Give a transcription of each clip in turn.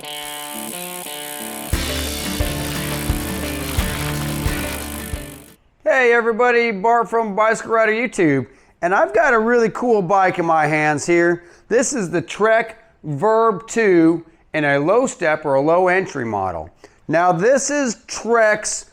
Hey everybody, Bart from Bicycle Rider YouTube, and I've got a really cool bike in my hands here. This is the Trek Verve 2 in a low step or a low entry model. Now this is Trek's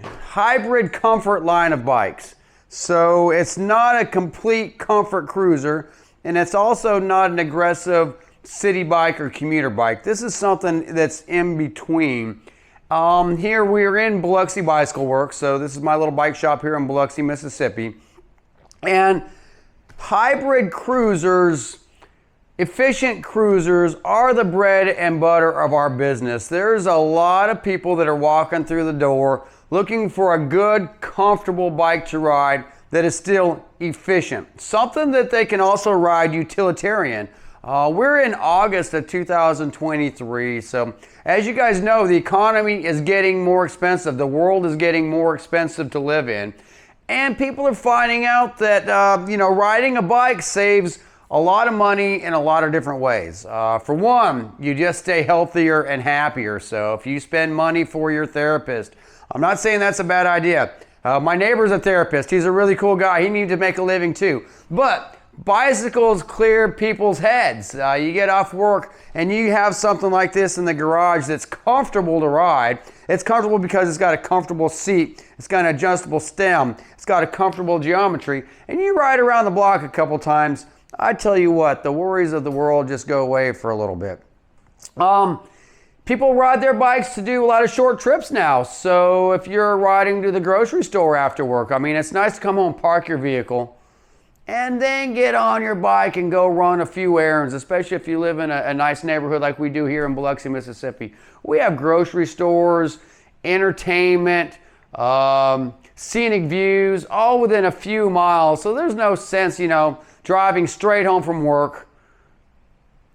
hybrid comfort line of bikes. So it's not a complete comfort cruiser, and it's also not an aggressive city bike or commuter bike. This is something that's in between. Here we're in Biloxi Bicycle Works, so this is my little bike shop here in Biloxi, Mississippi. And hybrid cruisers, efficient cruisers are the bread and butter of our business. There's a lot of people that are walking through the door looking for a good, comfortable bike to ride that is still efficient. Something that they can also ride utilitarian. We're in August of 2023, so as you guys know, the economy is getting more expensive. The world is getting more expensive to live in. And people are finding out that, riding a bike saves a lot of money in a lot of different ways. For one, you just stay healthier and happier. So if you spend money for your therapist, I'm not saying that's a bad idea. My neighbor's a therapist. He's a really cool guy. He needs to make a living too. But bicycles clear people's heads. You get off work and you have something like this in the garage that's comfortable to ride. It's comfortable because it's got a comfortable seat. It's got an adjustable stem. It's got a comfortable geometry. And you ride around the block a couple times. I tell you what, the worries of the world just go away for a little bit. People ride their bikes to do a lot of short trips now. So if you're riding to the grocery store after work, I mean, it's nice to come home, park your vehicle, and then get on your bike and go run a few errands, especially if you live in a nice neighborhood like we do here in Biloxi, Mississippi. We have grocery stores, entertainment, scenic views, all within a few miles. So there's no sense, driving straight home from work,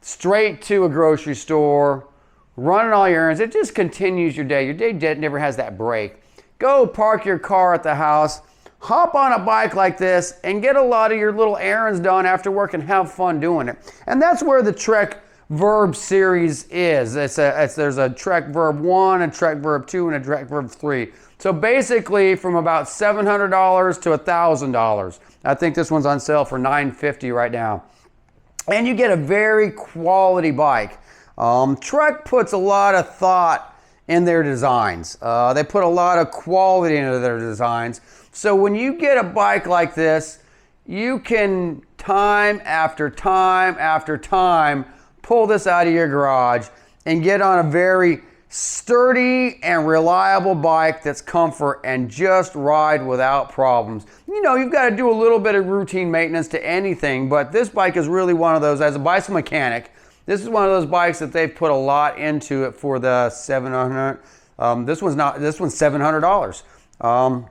straight to a grocery store, running all your errands. It just continues your day. Your day never has that break. Go park your car at the house, hop on a bike like this, and get a lot of your little errands done after work and have fun doing it. And that's where the Trek Verve series is. There's a Trek Verve 1, a Trek Verve 2, and a Trek Verve 3. So basically from about $700 to $1,000. I think this one's on sale for $950 right now. And you get a very quality bike. Trek puts a lot of thought in their designs. They put a lot of quality into their designs. So when you get a bike like this, you can time after time after time pull this out of your garage and get on a very sturdy and reliable bike that's comfort and just ride without problems. You've got to do a little bit of routine maintenance to anything, but this bike is really one of those. As a bicycle mechanic, this is one of those bikes that they've put a lot into it for the $700. This one's $700.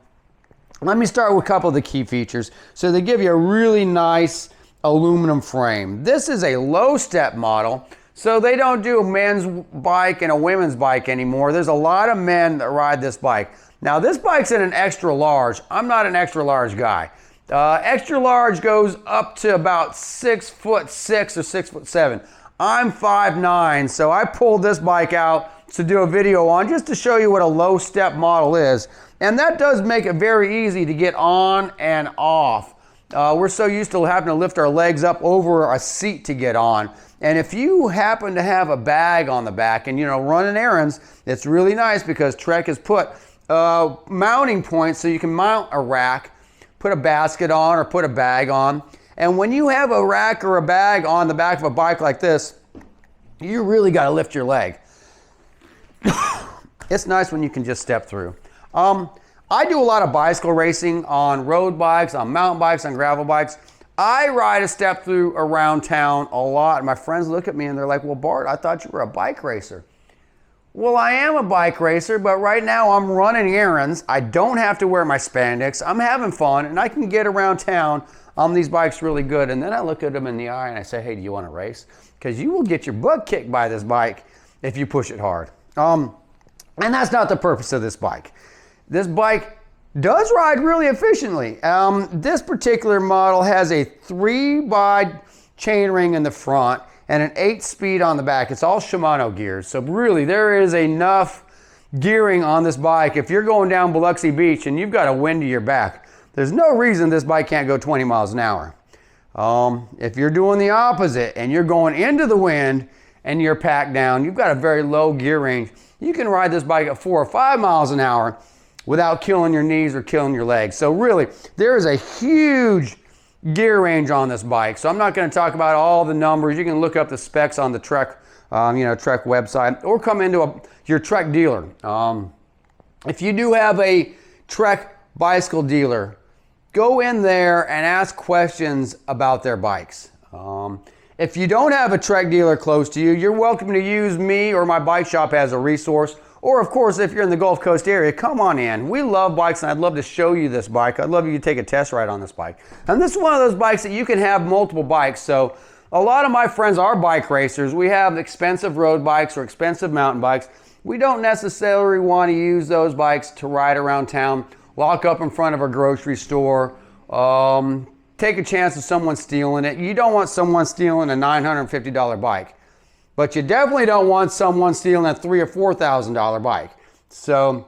Let me start with a couple of the key features. So they give you a really nice aluminum frame. This is a low step model, so they don't do a men's bike and a women's bike anymore. There's a lot of men that ride this bike. Now this bike's in an extra large. I'm not an extra large guy. Extra large goes up to about 6'6" or 6'7". I'm 5'9", so I pulled this bike out to do a video on just to show you what a low step model is. And that does make it very easy to get on and off. We're so used to having to lift our legs up over a seat to get on. And if you happen to have a bag on the back and running errands, it's really nice because Trek has put mounting points so you can mount a rack, put a basket on or put a bag on. And when you have a rack or a bag on the back of a bike like this, you really got to lift your leg. It's nice when you can just step through. I do a lot of bicycle racing on road bikes, on mountain bikes, on gravel bikes. I ride a step through around town a lot. My friends look at me and they're like, well, Bart, I thought you were a bike racer. Well, I am a bike racer, but right now I'm running errands. I don't have to wear my spandex. I'm having fun and I can get around town on these bikes really good. And then I look at them in the eye and I say, hey, do you want to race? Because you will get your butt kicked by this bike if you push it hard. And that's not the purpose of this bike. This bike does ride really efficiently. This particular model has a 3x chain ring in the front and an 8-speed on the back. It's all Shimano gears. So really, there is enough gearing on this bike. If you're going down Biloxi Beach and you've got a wind to your back, there's no reason this bike can't go 20 miles an hour. If you're doing the opposite and you're going into the wind and you're packed down, you've got a very low gear range, you can ride this bike at 4 or 5 miles an hour without killing your knees or killing your legs. So really, there is a huge gear range on this bike. So I'm not going to talk about all the numbers. You can look up the specs on the Trek, Trek website, or come into your Trek dealer. If you do have a Trek bicycle dealer, go in there and ask questions about their bikes. If you don't have a Trek dealer close to you, you're welcome to use me or my bike shop as a resource. Or of course, if you're in the Gulf Coast area, come on in. We love bikes and I'd love to show you this bike. I'd love you to take a test ride on this bike. And this is one of those bikes that you can have multiple bikes. So a lot of my friends are bike racers. We have expensive road bikes or expensive mountain bikes. We don't necessarily want to use those bikes to ride around town, lock up in front of a grocery store, take a chance of someone stealing it. You don't want someone stealing a $950 bike, but you definitely don't want someone stealing a $3,000 or $4,000 bike. So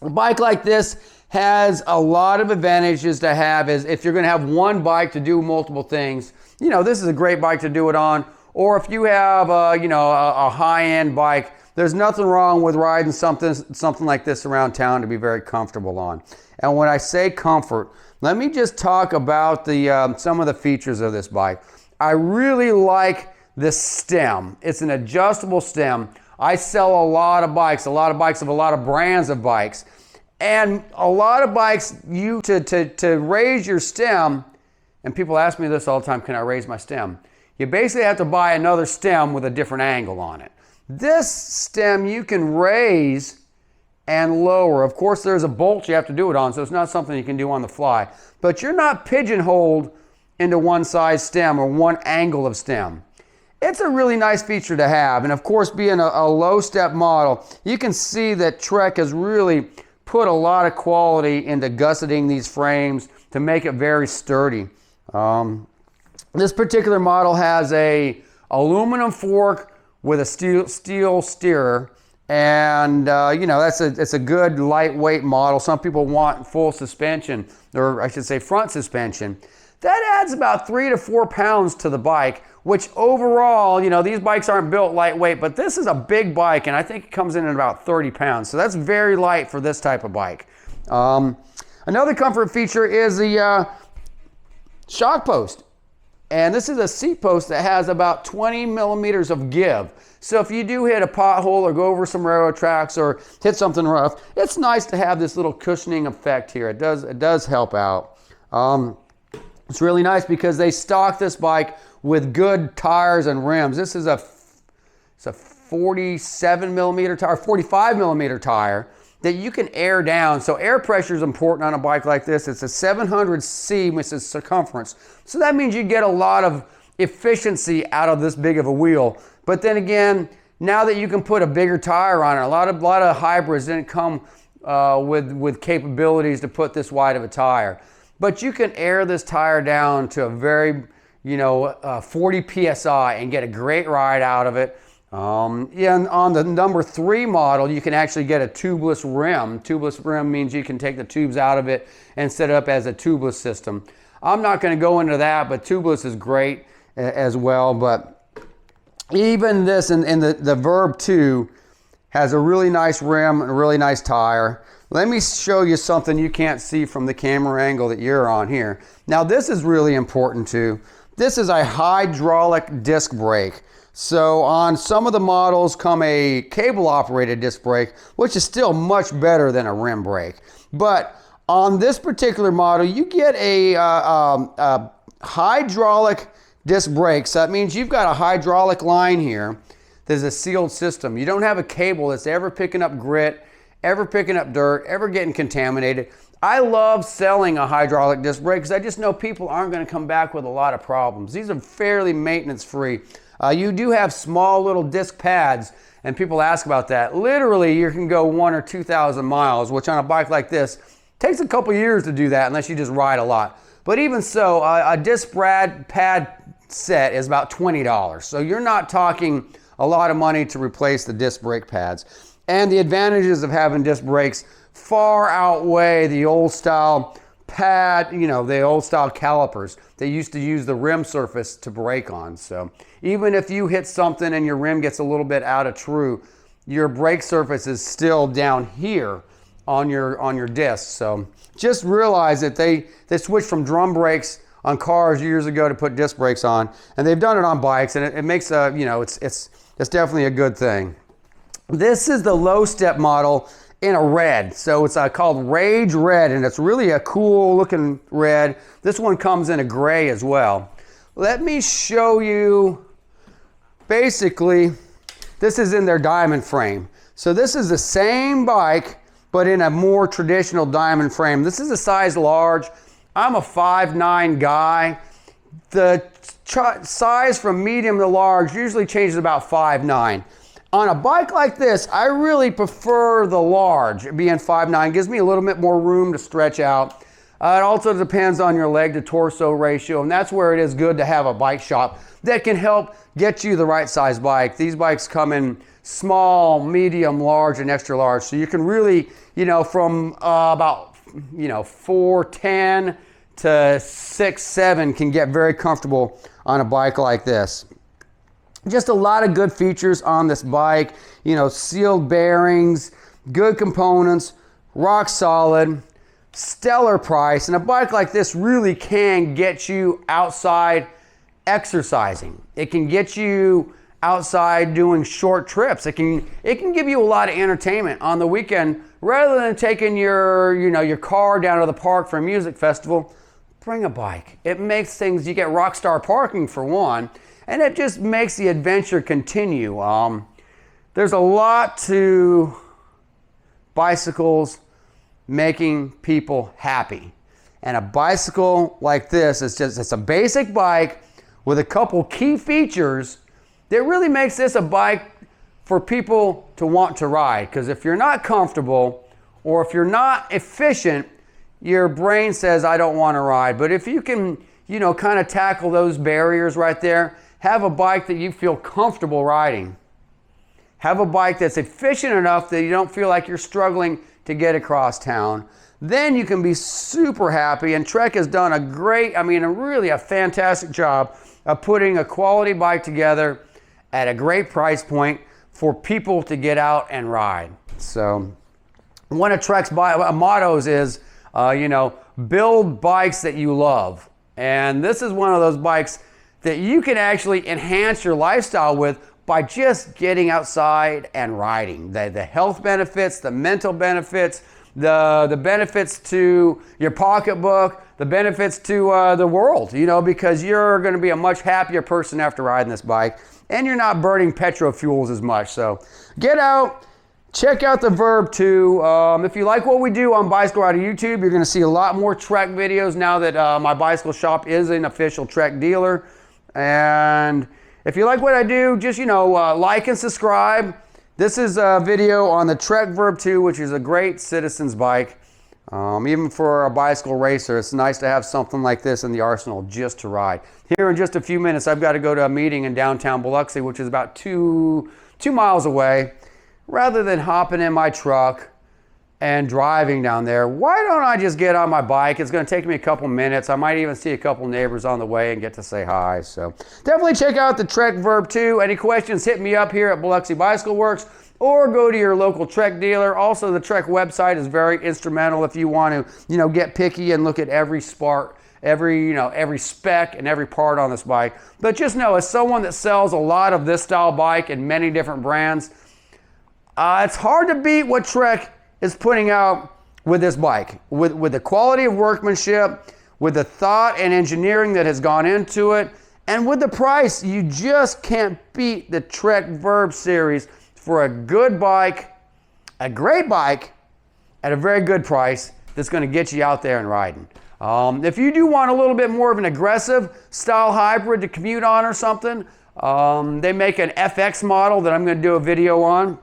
a bike like this has a lot of advantages to have. Is if you're going to have one bike to do multiple things, this is a great bike to do it on. Or if you have a high-end bike, there's nothing wrong with riding something like this around town to be very comfortable on. And when I say comfort, let me just talk about some of the features of this bike. I really like this stem. It's an adjustable stem. I sell a lot of bikes of a lot of brands of bikes. And a lot of bikes, to raise your stem, and people ask me this all the time, can I raise my stem? You basically have to buy another stem with a different angle on it. This stem you can raise and lower. Of course, there's a bolt you have to do it on, so it's not something you can do on the fly. But you're not pigeonholed into one size stem or one angle of stem. It's a really nice feature to have. And of course, being a low step model, you can see that Trek has really put a lot of quality into gusseting these frames to make it very sturdy. This particular model has a aluminum fork with a steel steerer. And it's a good lightweight model. Some people want full suspension, or I should say front suspension. That adds about 3 to 4 pounds to the bike, which overall, these bikes aren't built lightweight, but this is a big bike, and I think it comes in at about 30 pounds. So that's very light for this type of bike. Another comfort feature is the shock post. And this is a seat post that has about 20 millimeters of give. So if you do hit a pothole or go over some railroad tracks or hit something rough, it's nice to have this little cushioning effect here. It does help out. It's really nice because they stock this bike with good tires and rims. This is a 47 millimeter tire, 45 millimeter tire that you can air down. So air pressure is important on a bike like this. It's a 700C, which is circumference. So that means you get a lot of efficiency out of this big of a wheel. But then again, now that you can put a bigger tire on it, a lot of hybrids didn't come with capabilities to put this wide of a tire. But you can air this tire down to a very, 40 PSI and get a great ride out of it. And on the number 3 model, you can actually get a tubeless rim. Tubeless rim means you can take the tubes out of it and set it up as a tubeless system. I'm not going to go into that, but tubeless is great as well. But even this in the Verve 2 has a really nice rim and a really nice tire. Let me show you something you can't see from the camera angle that you're on here. Now this is really important too. This is a hydraulic disc brake. So on some of the models come a cable operated disc brake, which is still much better than a rim brake. But on this particular model, you get a hydraulic disc brake. So that means you've got a hydraulic line here. There's a sealed system. You don't have a cable that's ever picking up grit, ever picking up dirt, ever getting contaminated. I love selling a hydraulic disc brake because I just know people aren't going to come back with a lot of problems. These are fairly maintenance free. You do have small little disc pads, and people ask about that. Literally, you can go 1,000 or 2,000 miles, which on a bike like this takes a couple years to do that unless you just ride a lot. But even so, a disc pad set is about $20. So you're not talking a lot of money to replace the disc brake pads. And the advantages of having disc brakes far outweigh the old style pad, the old style calipers. They used to use the rim surface to brake on. So even if you hit something and your rim gets a little bit out of true, your brake surface is still down here on your disc. So just realize that they switched from drum brakes on cars years ago to put disc brakes on, and they've done it on bikes, and it makes it's definitely a good thing. This is the Lowstep model in a red, so it's called Rage Red, and it's really a cool looking red. This one comes in a gray as well. Let me show you. Basically, this is in their diamond frame. So this is the same bike, but in a more traditional diamond frame. This is a size large. I'm a 5'9" guy. The size from medium to large usually changes about 5'9". On a bike like this, I really prefer the large, being 5'9". Gives me a little bit more room to stretch out. It also depends on your leg to torso ratio, and that's where it is good to have a bike shop that can help get you the right size bike. These bikes come in small, medium, large, and extra large. So you can really, from about 4'10" to 6'7" can get very comfortable on a bike like this. Just a lot of good features on this bike, sealed bearings, good components, rock solid, stellar price, and a bike like this really can get you outside exercising. It can get you outside doing short trips. It can give you a lot of entertainment on the weekend. Rather than taking your car down to the park for a music festival, bring a bike. It makes things, you get rock star parking for one, and it just makes the adventure continue. There's a lot to bicycles making people happy. And a bicycle like this it's a basic bike with a couple key features that really makes this a bike for people to want to ride. Because if you're not comfortable or if you're not efficient, your brain says, I don't want to ride. But if you can, kind of tackle those barriers right there, have a bike that you feel comfortable riding. Have a bike that's efficient enough that you don't feel like you're struggling to get across town. Then you can be super happy. And Trek has done a fantastic job of putting a quality bike together at a great price point for people to get out and ride. So one of Trek's mottos is, build bikes that you love. And this is one of those bikes that you can actually enhance your lifestyle with by just getting outside and riding. The health benefits, the mental benefits, the benefits to your pocketbook, the benefits to the world, because you're going to be a much happier person after riding this bike, and you're not burning petrol fuels as much. So get out, check out the Verve 2. If you like what we do on Bicycle Rider YouTube, you're going to see a lot more Trek videos now that my bicycle shop is an official Trek dealer. And if you like what I do, just, like and subscribe. This is a video on the Trek Verve 2, which is a great citizen's bike. Even for a bicycle racer, it's nice to have something like this in the arsenal just to ride. Here in just a few minutes, I've got to go to a meeting in downtown Biloxi, which is about two miles away. Rather than hopping in my truck and driving down there, why don't I just get on my bike? It's going to take me a couple minutes. I might even see a couple neighbors on the way and get to say hi. So definitely check out the Trek Verve 2. Any questions, hit me up here at Biloxi Bicycle Works or go to your local Trek dealer. Also, the Trek website is very instrumental if you want to, get picky and look at every spec and every part on this bike. But just know, as someone that sells a lot of this style bike and many different brands, it's hard to beat what Trek is putting out with this bike. With the quality of workmanship, with the thought and engineering that has gone into it, and with the price, you just can't beat the Trek Verve series for a good bike, a great bike, at a very good price that's going to get you out there and riding. If you do want a little bit more of an aggressive style hybrid to commute on or something, they make an FX model that I'm going to do a video on.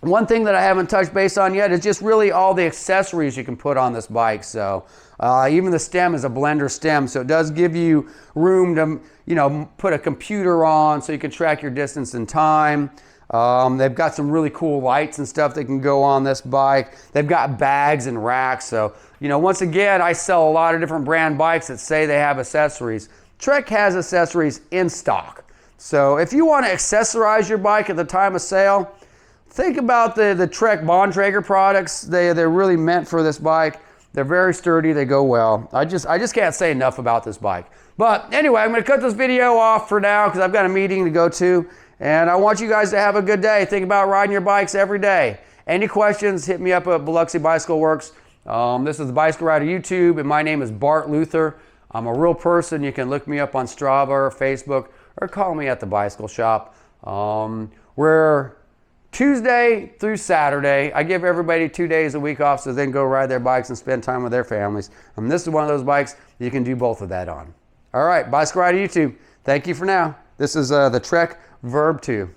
One thing that I haven't touched base on yet is just really all the accessories you can put on this bike. So Even the stem is a blender stem, so it does give you room to, you know, put a computer on so you can track your distance and time. They've got some really cool lights and stuff that can go on this bike. They've got bags and racks. So, you know, once again, I sell a lot of different brand bikes that say they have accessories. Trek has accessories in stock. So if you want to accessorize your bike at the time of sale, think about the Trek Bontrager products. They're really meant for this bike. They're very sturdy. They go well. I just can't say enough about this bike. But anyway, I'm going to cut this video off for now because I've got a meeting to go to. And I want you guys to have a good day. Think about riding your bikes every day. Any questions, hit me up at Biloxi Bicycle Works. This is the Bicycle Rider YouTube, and my name is Bart Luther. I'm a real person. You can look me up on Strava or Facebook, or call me at the bicycle shop. We're Tuesday through Saturday. I give everybody 2 days a week off so they can go ride their bikes and spend time with their families. And this is one of those bikes you can do both of that on. All right, Bicycle Rider YouTube. Thank you for now. This is the Trek Verve 2.